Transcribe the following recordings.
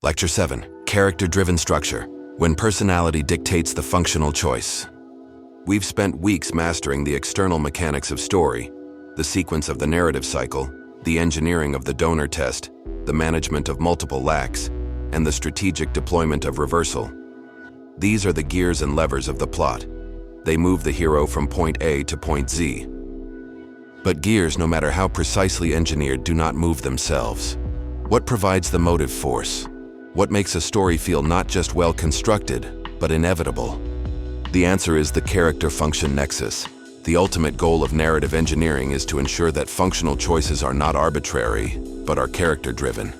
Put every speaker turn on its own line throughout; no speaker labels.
Lecture 7. Character-driven structure. When personality dictates the functional choice. We've spent weeks mastering the external mechanics of story, the sequence of the narrative cycle, the engineering of the donor test, the management of multiple lacks, and the strategic deployment of reversal. These are the gears and levers of the plot. They move the hero from point A to point Z. But gears, no matter how precisely engineered, do not move themselves. What provides the motive force? What makes a story feel not just well-constructed, but inevitable? The answer is the character-function nexus. The ultimate goal of narrative engineering is to ensure that functional choices are not arbitrary, but are character-driven.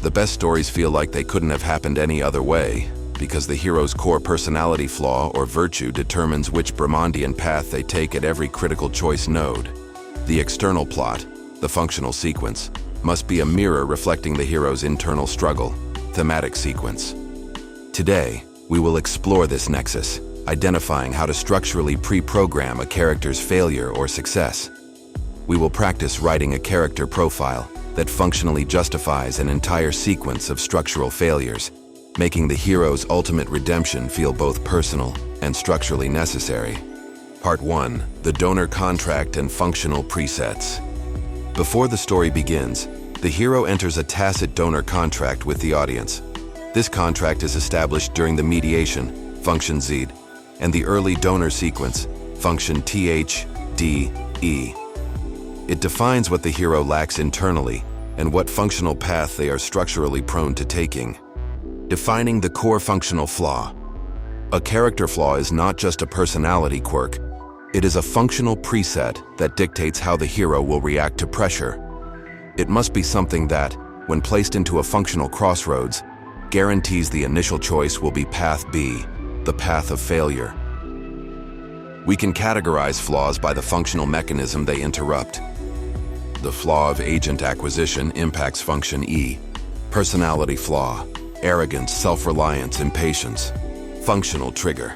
The best stories feel like they couldn't have happened any other way, because the hero's core personality flaw or virtue determines which Brahmandian path they take at every critical choice node. The external plot, the functional sequence, must be a mirror reflecting the hero's internal struggle, thematic sequence. Today, we will explore this nexus, identifying how to structurally pre-program a character's failure or success. We will practice writing a character profile that functionally justifies an entire sequence of structural failures, making the hero's ultimate redemption feel both personal and structurally necessary. Part 1. The donor contract and functional presets. Before the story begins, the hero enters a tacit donor contract with the audience. This contract is established during the mediation, function Z, and the early donor sequence, function TH, D, E. It defines what the hero lacks internally and what functional path they are structurally prone to taking. Defining the core functional flaw. A character flaw is not just a personality quirk. It is a functional preset that dictates how the hero will react to pressure. It must be something that, when placed into a functional crossroads, guarantees the initial choice will be path B, the path of failure. We can categorize flaws by the functional mechanism they interrupt. The flaw of agent acquisition impacts function E. Personality flaw, arrogance, self-reliance, impatience. Functional trigger.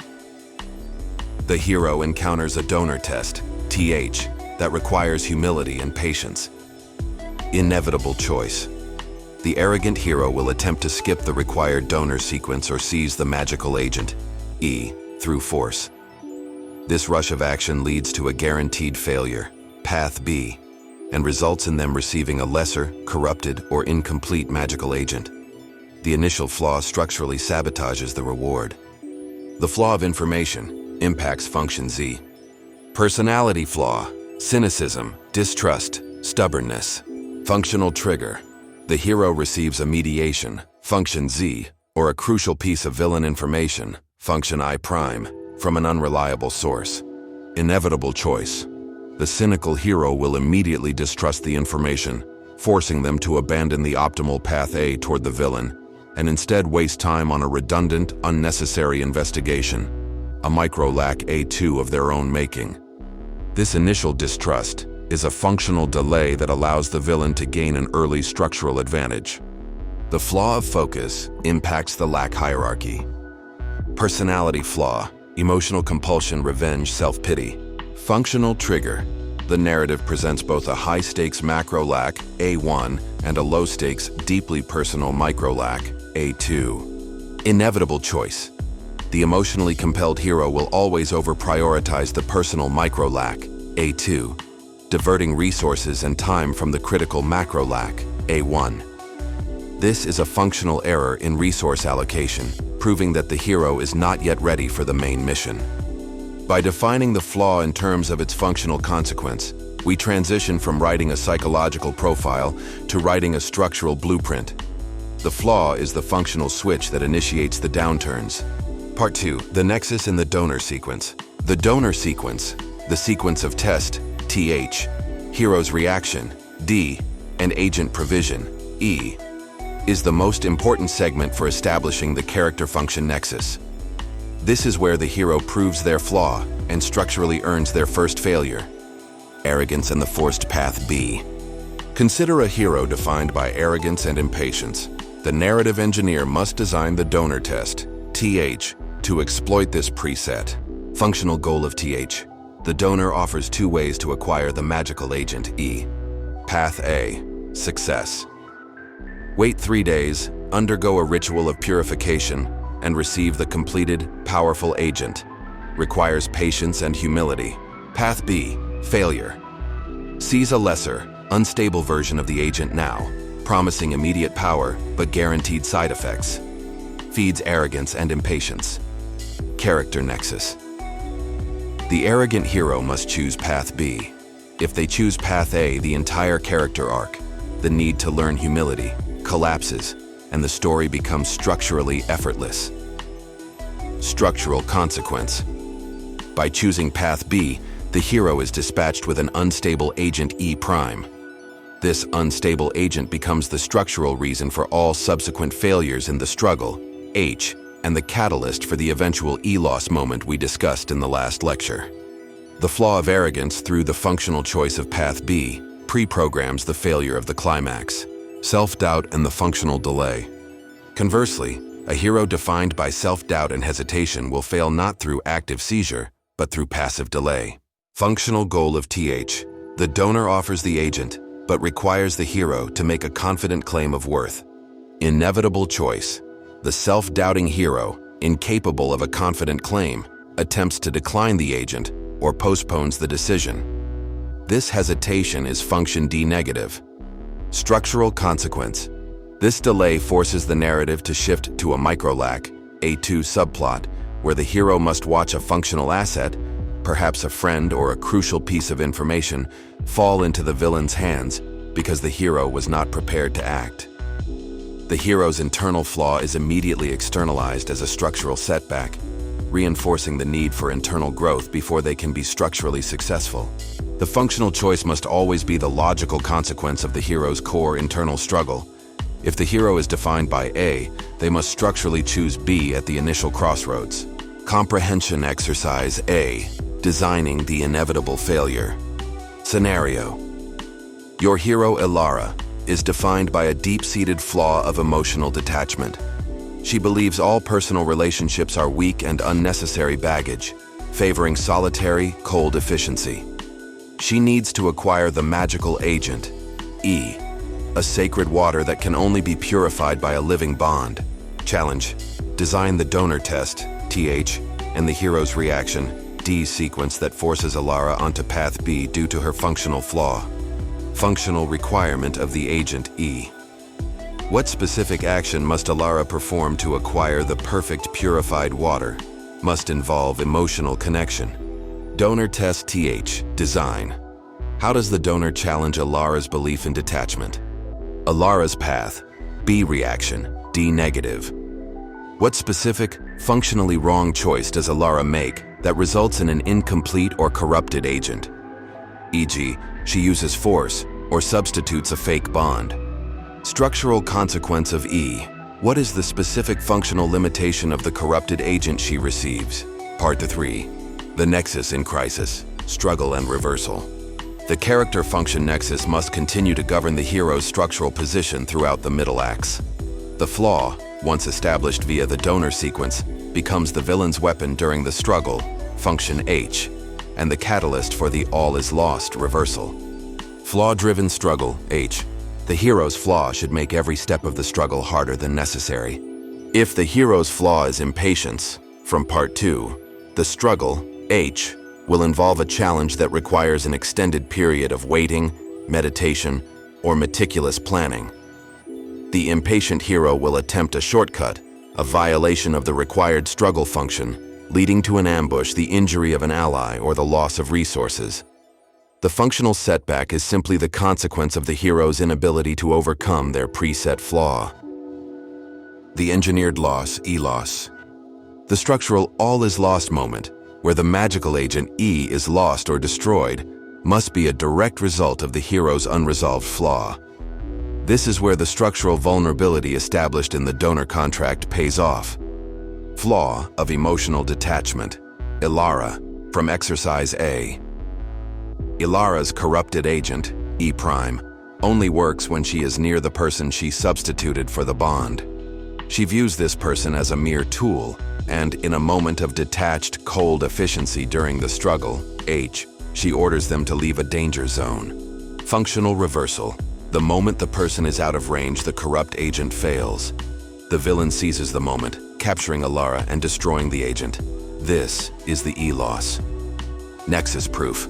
The hero encounters a donor test, TH, that requires humility and patience. Inevitable choice. The arrogant hero will attempt to skip the required donor sequence or seize the magical agent, E, through force. This rush of action leads to a guaranteed failure, path B, and results in them receiving a lesser, corrupted, or incomplete magical agent. The initial flaw structurally sabotages the reward. The flaw of information impacts function Z. Personality flaw, cynicism, distrust, stubbornness. Functional trigger. The hero receives a mediation, function Z, or a crucial piece of villain information, function I prime, from an unreliable source. Inevitable choice. The cynical hero will immediately distrust the information, forcing them to abandon the optimal path A toward the villain, and instead waste time on a redundant, unnecessary investigation, a micro-lack A2 of their own making. This initial distrust is a functional delay that allows the villain to gain an early structural advantage. The flaw of focus impacts the lack hierarchy. Personality flaw, emotional compulsion, revenge, self-pity. Functional trigger. The narrative presents both a high-stakes macro lack, A1, and a low-stakes, deeply personal micro lack, A2. Inevitable choice. The emotionally compelled hero will always over-prioritize the personal micro lack, A2, diverting resources and time from the critical macro lack, A1. This is a functional error in resource allocation, proving that the hero is not yet ready for the main mission. By defining the flaw in terms of its functional consequence, we transition from writing a psychological profile to writing a structural blueprint. The flaw is the functional switch that initiates the downturns. Part 2. The nexus in the donor sequence. The donor sequence, the sequence of test, TH, hero's reaction, D, and agent provision, E, is the most important segment for establishing the character-function nexus. This is where the hero proves their flaw and structurally earns their first failure, arrogance and the forced path B. Consider a hero defined by arrogance and impatience. The narrative engineer must design the donor test, TH, to exploit this preset. Functional goal of TH. The donor offers two ways to acquire the magical agent E. Path A, success. Wait 3 days, undergo a ritual of purification, and receive the completed, powerful agent. Requires patience and humility. Path B, failure. Seize a lesser, unstable version of the agent now, promising immediate power but guaranteed side effects. Feeds arrogance and impatience. Character Nexus. The arrogant hero must choose Path B. If they choose Path A, the entire character arc, the need to learn humility, collapses, and the story becomes structurally effortless. Structural consequence. By choosing Path B, the hero is dispatched with an unstable agent E'. This unstable agent becomes the structural reason for all subsequent failures in the struggle, H, and the catalyst for the eventual E-loss moment we discussed in the last lecture. The flaw of arrogance through the functional choice of Path B pre-programs the failure of the climax, self-doubt and the functional delay. Conversely, a hero defined by self-doubt and hesitation will fail not through active seizure, but through passive delay. Functional goal of TH. The donor offers the agent, but requires the hero to make a confident claim of worth. Inevitable choice. The self-doubting hero, incapable of a confident claim, attempts to decline the agent or postpones the decision. This hesitation is function D negative. Structural consequence. This delay forces the narrative to shift to a microlac, A2 subplot, where the hero must watch a functional asset, perhaps a friend or a crucial piece of information, fall into the villain's hands because the hero was not prepared to act. The hero's internal flaw is immediately externalized as a structural setback, reinforcing the need for internal growth before they can be structurally successful. The functional choice must always be the logical consequence of the hero's core internal struggle. If the hero is defined by A, they must structurally choose B at the initial crossroads. Comprehension exercise A, designing the inevitable failure. Scenario. Your hero, Ilara, is defined by a deep-seated flaw of emotional detachment. She believes all personal relationships are weak and unnecessary baggage, favoring solitary, cold efficiency. She needs to acquire the magical agent, E, a sacred water that can only be purified by a living bond. Challenge. Design the donor test, TH, and the hero's reaction, D sequence that forces Ilara onto Path B due to her functional flaw. Functional requirement of the agent, E. What specific action must Ilara perform to acquire the perfect purified water? Must involve emotional connection. Donor test TH, design. How does the donor challenge Ilara's belief in detachment? Ilara's path, B reaction, D negative. What specific, functionally wrong choice does Ilara make that results in an incomplete or corrupted agent? E.g., she uses force or substitutes a fake bond. Structural consequence of E. What is the specific functional limitation of the corrupted agent she receives? Part 3. The Nexus in Crisis, Struggle and Reversal. The Character-Function Nexus must continue to govern the hero's structural position throughout the middle acts. The flaw, once established via the donor sequence, becomes the villain's weapon during the struggle, function H, and the catalyst for the all is lost reversal. Flaw-driven struggle, H. The hero's flaw should make every step of the struggle harder than necessary. If the hero's flaw is impatience, from Part 2, the struggle, H, will involve a challenge that requires an extended period of waiting, meditation, or meticulous planning. The impatient hero will attempt a shortcut, a violation of the required struggle function, leading to an ambush, the injury of an ally, or the loss of resources. The functional setback is simply the consequence of the hero's inability to overcome their preset flaw. The engineered loss, E-loss. The structural all is lost moment, where the magical agent E is lost or destroyed, must be a direct result of the hero's unresolved flaw. This is where the structural vulnerability established in the donor contract pays off. Flaw of emotional detachment, Ilara, from exercise A. Ilara's corrupted agent, E', only works when she is near the person she substituted for the bond. She views this person as a mere tool, and in a moment of detached, cold efficiency during the struggle, H, she orders them to leave a danger zone. Functional reversal. The moment the person is out of range, the corrupt agent fails. The villain seizes the moment, capturing Alara and destroying the agent. This is the E-loss. Nexus proof.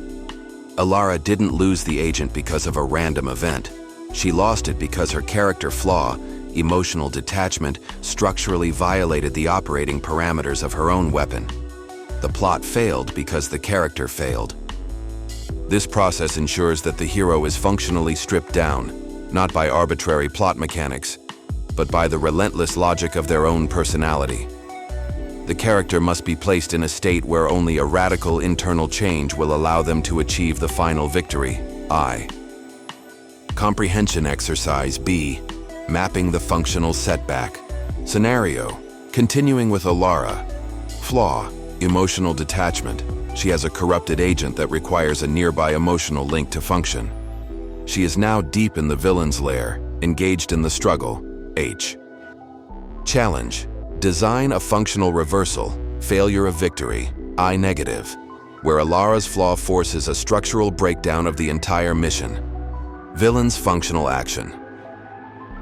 Alara didn't lose the agent because of a random event. She lost it because her character flaw, emotional detachment, structurally violated the operating parameters of her own weapon. The plot failed because the character failed. This process ensures that the hero is functionally stripped down, not by arbitrary plot mechanics, but by the relentless logic of their own personality. The character must be placed in a state where only a radical internal change will allow them to achieve the final victory. I. Comprehension exercise B. Mapping the functional setback. Scenario. Continuing with Alara. Flaw. Emotional detachment. She has a corrupted agent that requires a nearby emotional link to function. She is now deep in the villain's lair, engaged in the struggle. H. Challenge. Design a functional reversal, failure of victory, I negative, where Alara's flaw forces a structural breakdown of the entire mission. Villain's functional action.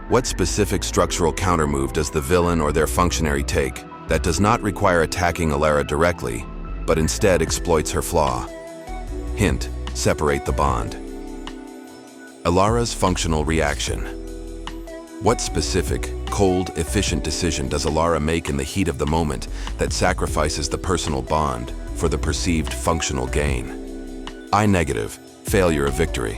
What specific structural countermove does the villain or their functionary take that does not require attacking Alara directly, but instead exploits her flaw? Hint: separate the bond. Alara's functional reaction. What specific, cold, efficient decision does Alara make in the heat of the moment that sacrifices the personal bond for the perceived functional gain? I negative, failure of victory.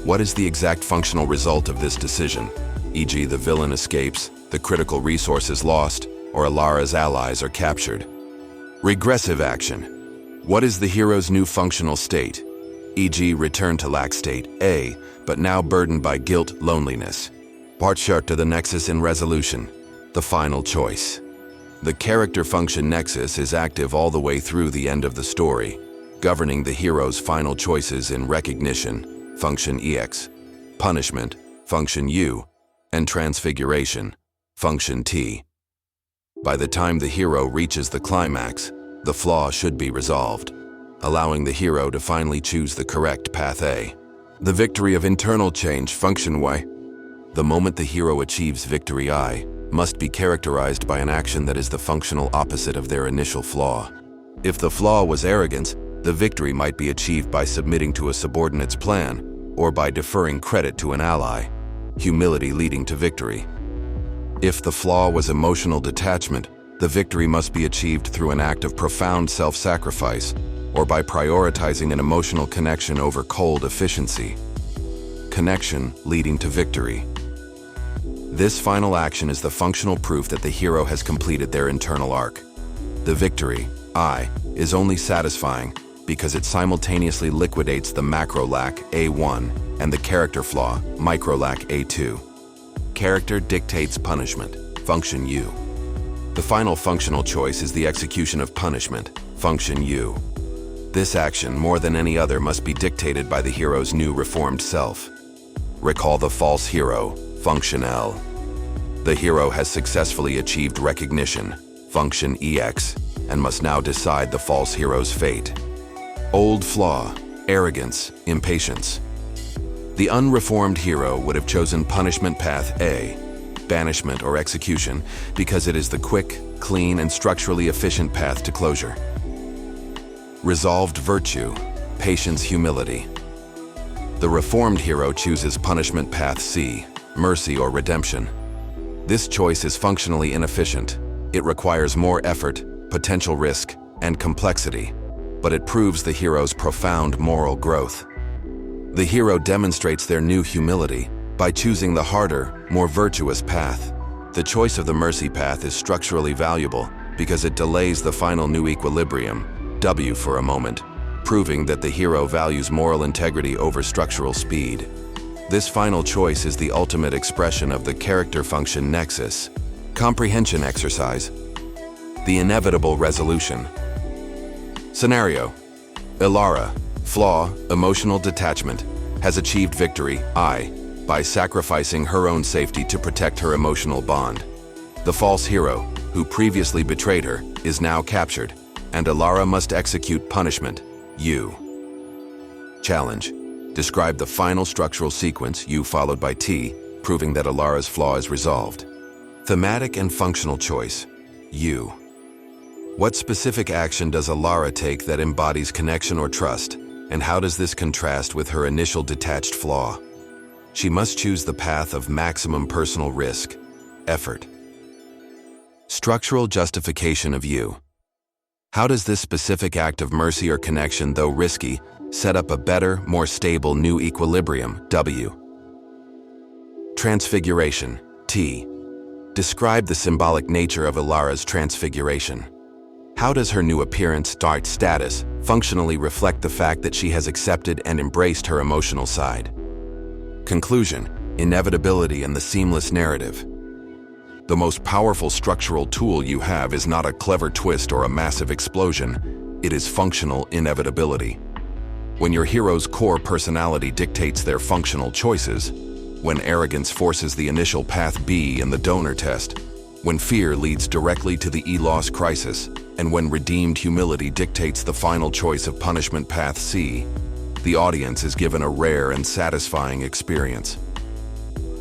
What is the exact functional result of this decision? E.g., the villain escapes, the critical resource is lost, or Alara's allies are captured. Regressive action. What is the hero's new functional state? E.g., return to lack state A, but now burdened by guilt, loneliness. Character-Function Nexus in resolution. The final choice. The Character-Function Nexus is active all the way through the end of the story, governing the hero's final choices in recognition, function EX, punishment, function U, and transfiguration, function T. By the time the hero reaches the climax, the flaw should be resolved, allowing the hero to finally choose the correct path A. The victory of internal change, function Y. The moment the hero achieves victory I must be characterized by an action that is the functional opposite of their initial flaw. If the flaw was arrogance, the victory might be achieved by submitting to a subordinate's plan or by deferring credit to an ally, humility leading to victory. If the flaw was emotional detachment, the victory must be achieved through an act of profound self-sacrifice or by prioritizing an emotional connection over cold efficiency. Connection leading to victory. This final action is the functional proof that the hero has completed their internal arc. The victory, I, is only satisfying because it simultaneously liquidates the macro lack A1 and the character flaw, micro lack A2. Character dictates punishment, function U. The final functional choice is the execution of punishment, function U. This action, more than any other, must be dictated by the hero's new reformed self. Recall the false hero, function L. The hero has successfully achieved recognition, function EX, and must now decide the false hero's fate. Old flaw, arrogance, impatience. The unreformed hero would have chosen punishment path A, banishment or execution, because it is the quick, clean, and structurally efficient path to closure. Resolved virtue, patience, humility. The reformed hero chooses punishment path C, mercy or redemption. This choice is functionally inefficient. It requires more effort, potential risk, and complexity, but it proves the hero's profound moral growth. The hero demonstrates their new humility by choosing the harder, more virtuous path. The choice of the mercy path is structurally valuable because it delays the final new equilibrium, W, for a moment, proving that the hero values moral integrity over structural speed. This final choice is the ultimate expression of the Character-Function Nexus. Comprehension exercise. The inevitable resolution. Scenario. Alara, flaw, emotional detachment, has achieved victory, I, by sacrificing her own safety to protect her emotional bond. The false hero, who previously betrayed her, is now captured, and Alara must execute punishment, U. Challenge. Describe the final structural sequence, U followed by T, proving that Alara's flaw is resolved. Thematic and functional choice, U. What specific action does Alara take that embodies connection or trust, and how does this contrast with her initial detached flaw? She must choose the path of maximum personal risk, effort. Structural justification of U. How does this specific act of mercy or connection, though risky, set up a better, more stable new equilibrium, W? Transfiguration, T. Describe the symbolic nature of Alara's transfiguration. How does her new appearance, dark status, functionally reflect the fact that she has accepted and embraced her emotional side? Conclusion, inevitability and the seamless narrative. The most powerful structural tool you have is not a clever twist or a massive explosion, it is functional inevitability. When your hero's core personality dictates their functional choices, when arrogance forces the initial path B in the donor test, when fear leads directly to the E-loss crisis, and when redeemed humility dictates the final choice of punishment path C, the audience is given a rare and satisfying experience.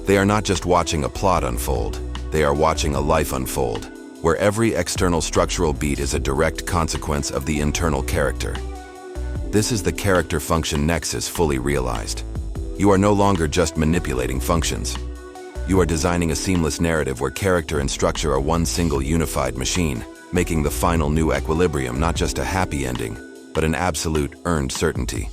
They are not just watching a plot unfold, they are watching a life unfold, where every external structural beat is a direct consequence of the internal character. This is the character-function nexus fully realized. You are no longer just manipulating functions. You are designing a seamless narrative where character and structure are one single unified machine, making the final new equilibrium not just a happy ending, but an absolute earned certainty.